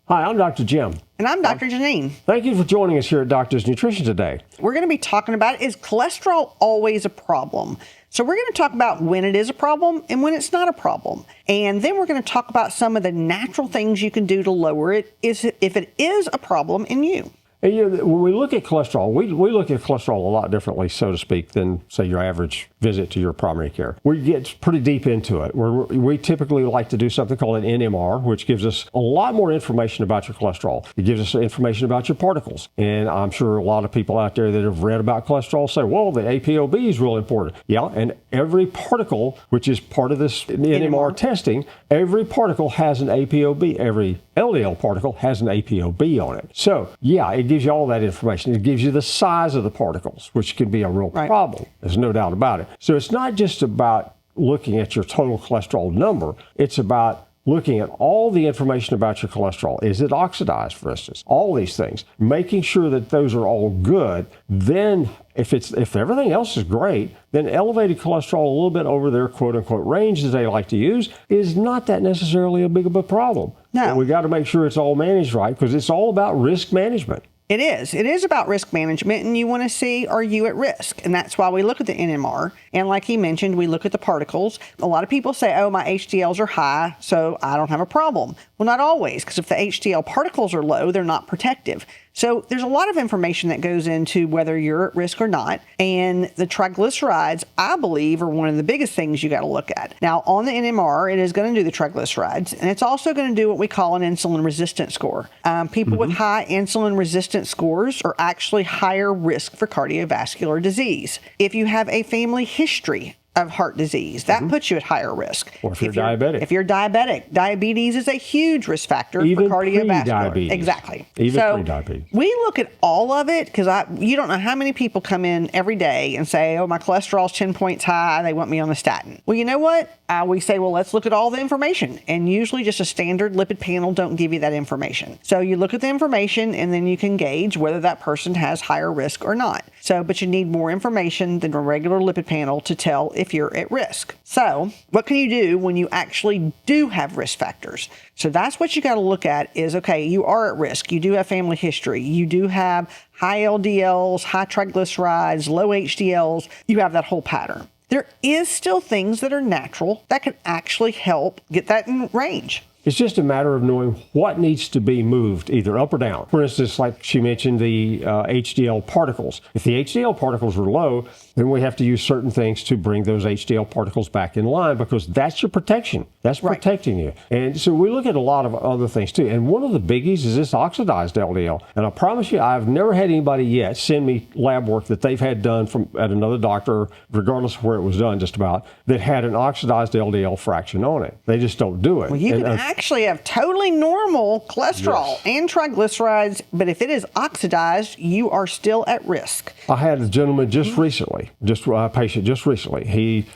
Hi, I'm Dr. Jim. And I'm Dr. Janine. Thank you for joining us here at Doctor's Nutrition today. We're going to be talking about, is cholesterol always a problem? So we're going to talk about when it is a problem and when it's not a problem. And then we're going to talk about some of the natural things you can do to lower it if it is a problem in you. And, when we look at cholesterol, we look at cholesterol a lot differently, so to speak, than, say, your average visit to your primary care. We get pretty deep into it. We typically like to do something called an NMR, which gives us a lot more information about your cholesterol. It gives us information about your particles. And I'm sure a lot of people out there that have read about cholesterol say, well, the ApoB is real important. Yeah, and every particle, which is part of this NMR testing, every particle has an ApoB. Every LDL particle has an ApoB on it. So, yeah, it gives you all that information. It gives you the size of the particles, which can be a real problem. There's no doubt about it. So it's not just about looking at your total cholesterol number. It's about looking at all the information about your cholesterol. Is it oxidized, for instance? All these things. Making sure that those are all good. Then if everything else is great, then elevated cholesterol a little bit over their quote-unquote range, as they like to use, is not that necessarily a big of a problem. No. But we got to make sure it's all managed right, because it's all about risk management. It is. It is about risk management, and you want to see, are you at risk? And that's why we look at the NMR. And like he mentioned, we look at the particles. A lot of people say, oh, my HDLs are high, so I don't have a problem. Well, not always, because if the HDL particles are low, they're not protective. So there's a lot of information that goes into whether you're at risk or not. And the triglycerides, I believe, are one of the biggest things you got to look at. Now, on the NMR, it is going to do the triglycerides, and it's also going to do what we call an insulin resistance score. People with high insulin resistance scores are actually higher risk for cardiovascular disease. If you have a family history of heart disease, that puts you at higher risk. Or if you're diabetic. If you're diabetic, diabetes is a huge risk factor Even for cardiovascular. Pre-diabetes. Exactly. Even so pre-diabetes. We look at all of it because you don't know how many people come in every day and say, oh, my cholesterol's 10 points high, they want me on the statin. Well, you know what? We say, well, let's look at all the information. And usually just a standard lipid panel don't give you that information. So you look at the information and then you can gauge whether that person has higher risk or not. But you need more information than a regular lipid panel to tell if you're at risk. So what can you do when you actually do have risk factors? So that's what you got to look at is, okay, you are at risk. You do have family history. You do have high LDLs, high triglycerides, low HDLs. You have that whole pattern. There is still things that are natural that can actually help get that in range. It's just a matter of knowing what needs to be moved, either up or down. For instance, like she mentioned, the HDL particles. If the HDL particles are low, then we have to use certain things to bring those HDL particles back in line, because that's your protection. That's protecting you. And so we look at a lot of other things too. And one of the biggies is this oxidized LDL. And I promise you, I've never had anybody yet send me lab work that they've had done at another doctor, regardless of where it was done just about, that had an oxidized LDL fraction on it. They just don't do it. Well, you can actually have totally normal cholesterol and triglycerides, but if it is oxidized, you are still at risk. I had a gentleman just recently, a patient just recently. He's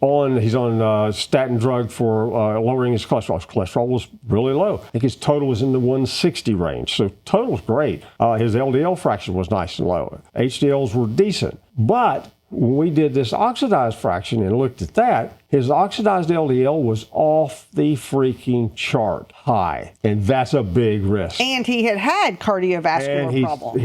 on statin drug for lowering his cholesterol. His cholesterol was really low. I think his total was in the 160 range. So total was great. His LDL fraction was nice and low. HDLs were decent. But when we did this oxidized fraction and looked at that, his oxidized LDL was off the freaking chart high. And that's a big risk. And he had cardiovascular problems.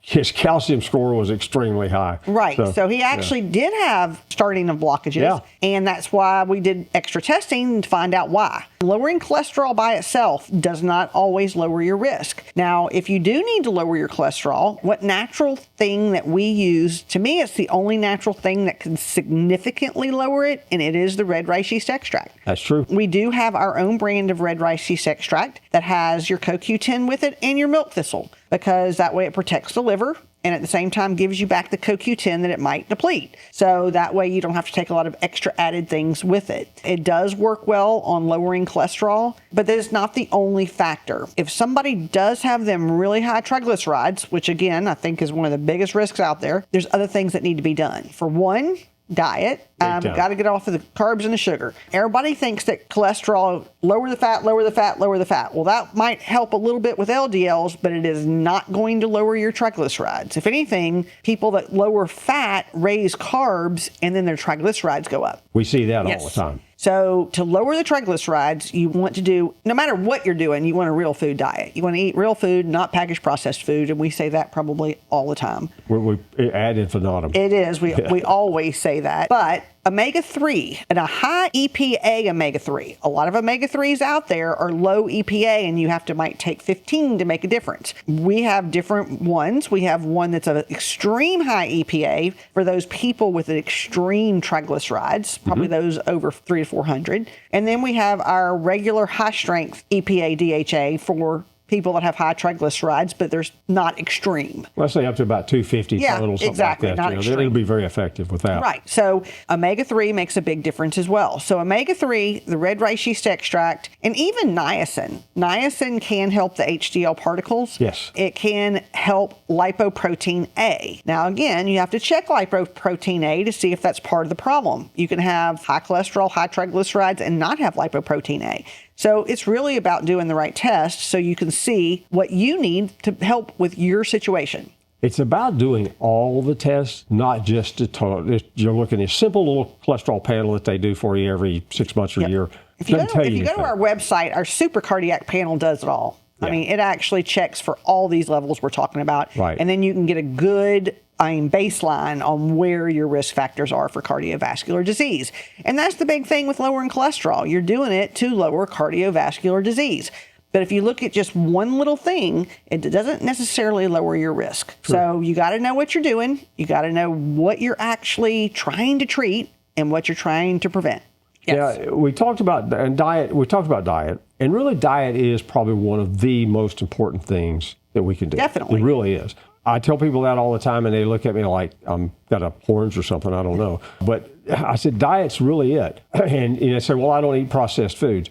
His calcium score was extremely high. Right. So he actually did have starting of blockages. Yeah. And that's why we did extra testing to find out why. Lowering cholesterol by itself does not always lower your risk. Now, if you do need to lower your cholesterol, what natural thing that we use, to me, it's the only natural thing that can significantly lower it, and it is the red rice yeast extract. That's true. We do have our own brand of red rice yeast extract that has your CoQ10 with it and your milk thistle, because that way it protects the liver and at the same time gives you back the CoQ10 that it might deplete. So that way you don't have to take a lot of extra added things with it. It does work well on lowering cholesterol, but that is not the only factor. If somebody does have them really high triglycerides, which again, I think is one of the biggest risks out there, there's other things that need to be done. For one, diet. Got to get off of the carbs and the sugar. Everybody thinks that cholesterol, lower the fat, lower the fat, lower the fat. Well, that might help a little bit with LDLs, but it is not going to lower your triglycerides. If anything, people that lower fat raise carbs and then their triglycerides go up. We see that all the time. So to lower the triglycerides, you want to do, no matter what you're doing, you want a real food diet. You want to eat real food, not packaged processed food. And we say that probably all the time. We ad infinitum. It is. We always say that. But omega-3 and a high EPA omega-3. A lot of omega-3s out there are low EPA and you have to might take 15 to make a difference. We have different ones. We have one that's an extreme high EPA for those people with extreme triglycerides, probably those over 300 to 400. And then we have our regular high strength EPA DHA for people that have high triglycerides, but they're not extreme. Let's say up to about 250 total, something exactly, like that. not extreme. It'll be very effective with that. Right. So omega-3 makes a big difference as well. So omega-3, the red rice yeast extract, and even niacin. Niacin can help the HDL particles. Yes. It can help lipoprotein A. Now, again, you have to check lipoprotein A to see if that's part of the problem. You can have high cholesterol, high triglycerides, and not have lipoprotein A. So it's really about doing the right test so you can see what you need to help with your situation. It's about doing all the tests, not just you're looking at a simple little cholesterol panel that they do for you every 6 months or a year. If you go to our website, our super cardiac panel does it all. Yeah. I mean, it actually checks for all these levels we're talking about. Right. And then you can get a good baseline on where your risk factors are for cardiovascular disease. And that's the big thing with lowering cholesterol. You're doing it to lower cardiovascular disease. But if you look at just one little thing, it doesn't necessarily lower your risk. True. So you got to know what you're doing. You got to know what you're actually trying to treat and what you're trying to prevent. Yes. Yeah, we talked about diet. We talked about diet, and really diet is probably one of the most important things that we can do. Definitely. It really is. I tell people that all the time, and they look at me like I'm got a horns or something. I don't know. But I said, diet's really it. And they say, well, I don't eat processed foods.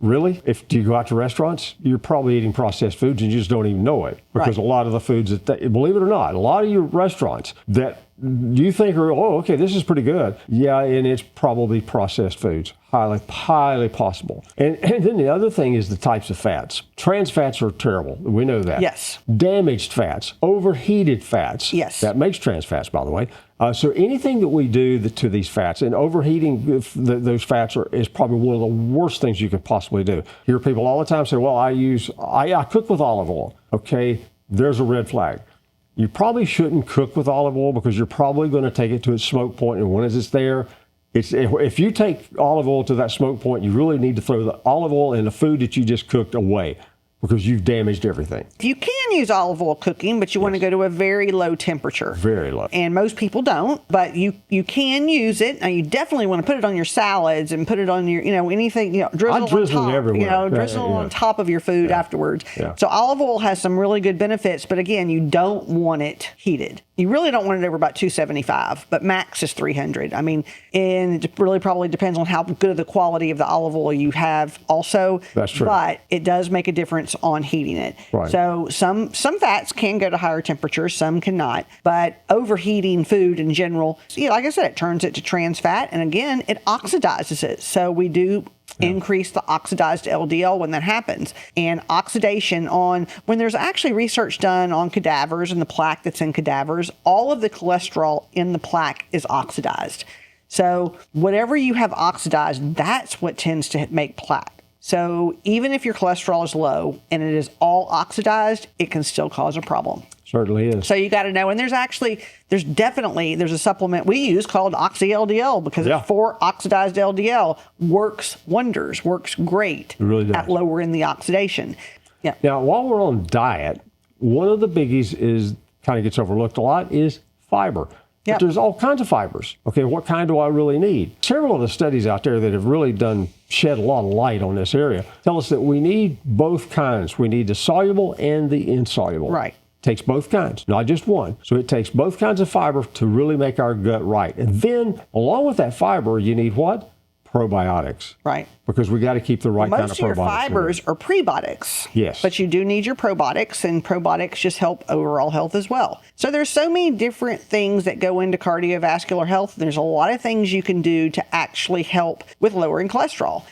Really? Do you go out to restaurants, you're probably eating processed foods and you just don't even know it. Because a lot of the foods believe it or not, a lot of your restaurants that you think are, oh, okay, this is pretty good. Yeah, and it's probably processed foods. Highly possible. And then the other thing is the types of fats. Trans fats are terrible. We know that. Yes. Damaged fats, overheated fats. Yes. That makes trans fats, by the way. So anything that we do to these fats, and overheating those fats is probably one of the worst things you could possibly do. Hear people all the time say, well, I cook with olive oil. Okay, there's a red flag. You probably shouldn't cook with olive oil because you're probably going to take it to its smoke point, and once it's there, if you take olive oil to that smoke point, you really need to throw the olive oil and the food that you just cooked away because you've damaged everything. You can use olive oil cooking, but you want to go to a very low temperature. Very low. And most people don't, but you can use it. Now, you definitely want to put it on your salads and put it on your, anything, drizzle I drizzle on top, it everywhere. Drizzle on top of your food afterwards. Yeah. So olive oil has some really good benefits, but again, you don't want it heated. You really don't want it over about 275, but max is 300. I mean, and it really probably depends on how good of the quality of the olive oil you have also. That's true. But it does make a difference on heating it. Right. So some fats can go to higher temperatures, some cannot. But overheating food in general, like I said, it turns it to trans fat. And again, it oxidizes it. So we do increase the oxidized LDL when that happens. And oxidation when there's actually research done on cadavers and the plaque that's in cadavers, all of the cholesterol in the plaque is oxidized. So whatever you have oxidized, that's what tends to make plaque. So even if your cholesterol is low and it is all oxidized, it can still cause a problem. Certainly is. So you got to know. And there's a supplement we use called OxyLDL because it's for oxidized LDL. Works wonders, works great it really does. At lowering the oxidation. Yeah. Now, while we're on diet, one of the biggies kind of gets overlooked a lot is fiber. Yep. But there's all kinds of fibers. Okay, what kind do I really need? Several of the studies out there that have really shed a lot of light on this area tell us that we need both kinds. We need the soluble and the insoluble. Right. Takes both kinds, not just one. So it takes both kinds of fiber to really make our gut right. And then, along with that fiber, you need what? Probiotics. Right. Because we got to keep the right kind of probiotics. Most of your fibers are prebiotics. Yes. But you do need your probiotics, and probiotics just help overall health as well. So there's so many different things that go into cardiovascular health. There's a lot of things you can do to actually help with lowering cholesterol.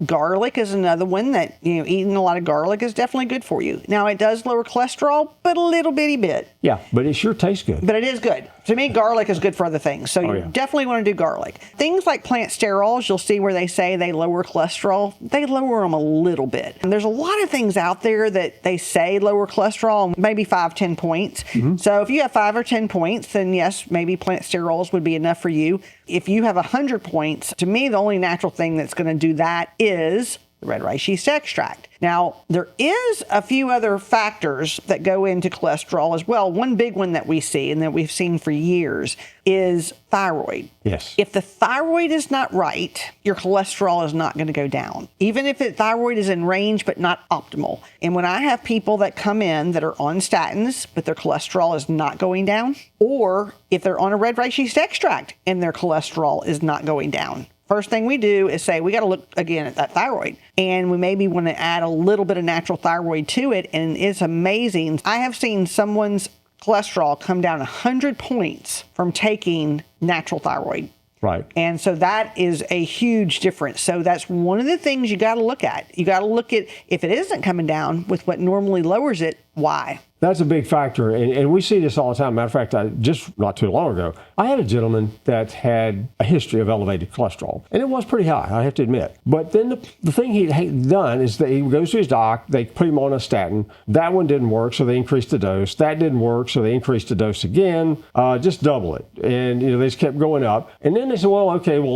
Garlic is another one that, eating a lot of garlic is definitely good for you. Now, it does lower cholesterol, but a little bitty bit. Yeah, but it sure tastes good. But it is good. To me, garlic is good for other things. So you definitely want to do garlic. Things like plant sterols, you'll see where they say they lower cholesterol. They lower them a little bit. And there's a lot of things out there that they say lower cholesterol, maybe 5-10 points. So if you have 5 or 10 points, then yes, maybe plant sterols would be enough for you. If you have 100 points, to me, the only natural thing that's going to do that is the red rice yeast extract. Now, there is a few other factors that go into cholesterol as well. One big one that we see and that we've seen for years is thyroid. Yes. If the thyroid is not right, your cholesterol is not going to go down, even if the thyroid is in range but not optimal. And when I have people that come in that are on statins, but their cholesterol is not going down, or if they're on a red rice yeast extract and their cholesterol is not going down, first thing we do is say, we got to look again at that thyroid, and we maybe want to add a little bit of natural thyroid to it. And it's amazing. I have seen someone's cholesterol come down 100 points from taking natural thyroid. Right. And so that is a huge difference. So that's one of the things you got to look at. You got to look at, if it isn't coming down with what normally lowers it, why? That's a big factor, and we see this all the time. Matter of fact, just not too long ago, I had a gentleman that had a history of elevated cholesterol, and it was pretty high, I have to admit. But then the thing he'd done is that he goes to his doc, they put him on a statin. That one didn't work, so they increased the dose. That didn't work, so they increased the dose again, just double it. And they just kept going up. And then they said, well,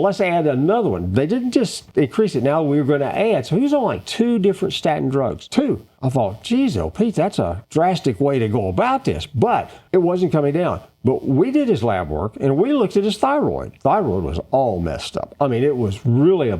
let's add another one. They didn't just increase it. Now we were going to add. So he was on like 2 different statin drugs. 2. I thought, geez, Pete, that's a drastic way to go about this. But it wasn't coming down. But we did his lab work, and we looked at his thyroid. Thyroid was all messed up. I mean, it was really,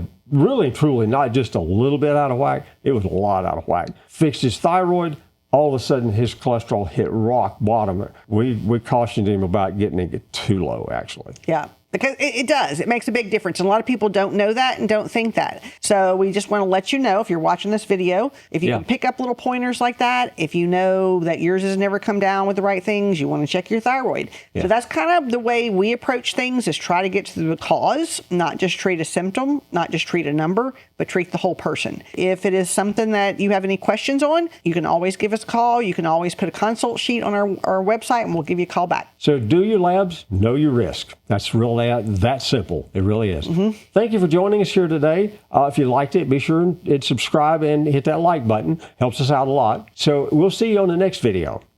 truly not just a little bit out of whack. It was a lot out of whack. Fixed his thyroid. All of a sudden, his cholesterol hit rock bottom. We cautioned him about getting it too low, actually. Yeah. Because it does. It makes a big difference. And a lot of people don't know that and don't think that. So we just want to let you know, if you're watching this video, if you can pick up little pointers like that, if you know that yours has never come down with the right things, you want to check your thyroid. So that's kind of the way we approach things, is try to get to the cause, not just treat a symptom, not just treat a number, but treat the whole person. If it is something that you have any questions on, you can always give us a call. You can always put a consult sheet on our website, and we'll give you a call back. So do your labs, know your risk. That's really that simple. It really is. Thank you for joining us here today. If you liked it, be sure and subscribe and hit that like button. Helps us out a lot. So we'll see you on the next video.